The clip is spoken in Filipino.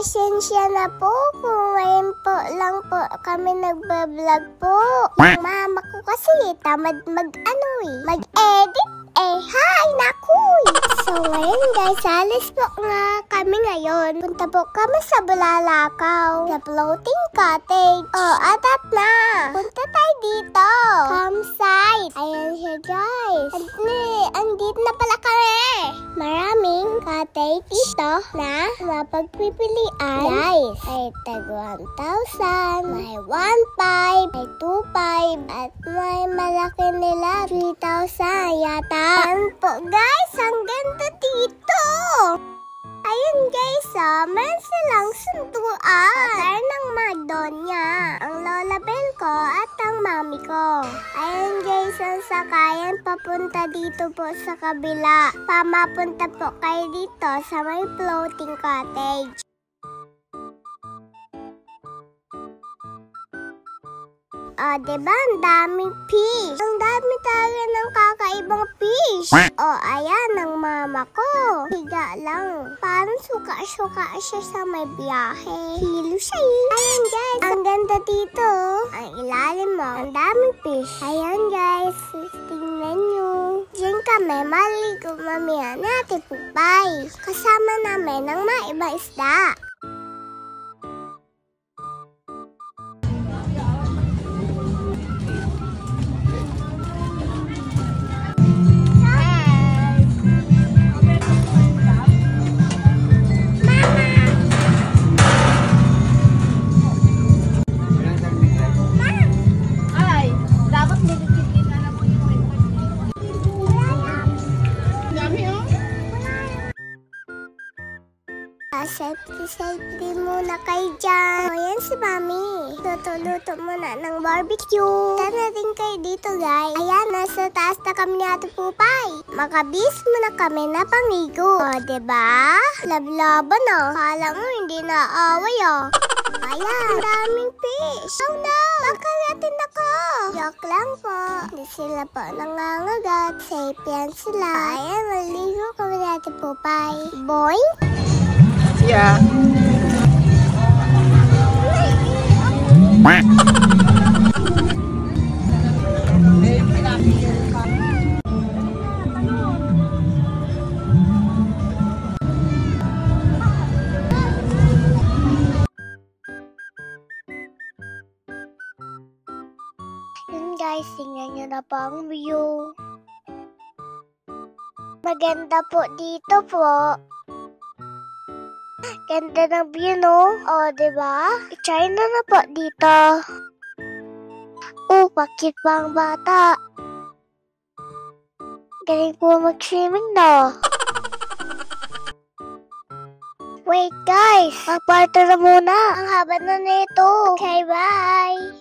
Pasensya na po kung ngayon po lang po kami nagbablog po. Yung mama ko kasi tamad mag-edit Hi, nakuy! So ngayon guys, alis po nga kami ngayon. Punta po kami sa Bulalakaw, sa floating cottage. Atat na! Punta tayo dito. Campsite. Ayan siya guys. Andito na pala kami. Maraming cottage dito na mapagpipilian. Guys, ay tag 1,000, may 1,500, may 2,500, at may malaki nila 3,000 yata. Ayan po guys, ang ganda dito. Ayun guys, meron silang sunduan. Hotel ng Madonia, ang Lola Bell ko at ang mami ko. Ayun guys, ang sakayan papunta dito po sa kabila. Pamapunta po kayo dito sa may floating cottage. Diba? Ang daming fish. Ang dami talaga ng kakaibang fish. Ayan ang mama ko. Higa lang. Parang suka-suka siya sa may biyahe. Hilo siya eh. Ayan guys, ang ganda dito. Ang ilalim mo, ang daming fish. Ayan guys, tingnan nyo. Diyan kami, maligo mamaya natin pupay. Kasama namin ang mga ibang isda. Safety muna kayo dyan. Ayan si Mami. Luto-luto muna ng barbecue. Tara din kayo dito guys. Ayan, nasa taas na kami ni Ate Pupay. Makabis muna kami na pangigo. Diba? Lab-laban Kala mo hindi na away Ayan, daming fish. Oh no! Makagatin ako. Joke lang po. Hindi sila po nangangagat. Safe yan sila. Ayan, maligo kami ni Ate Pupay. Boing! Yeah. Yun guys, tingnan nyo na po ang view. Maganda po dito po. Ganda ng view, no? Diba? I-try na po dito. Bakit pa ang bata? Galing po mag-swimming, no? Wait, guys! Magparto na muna. Ang haba na nito. Okay, bye!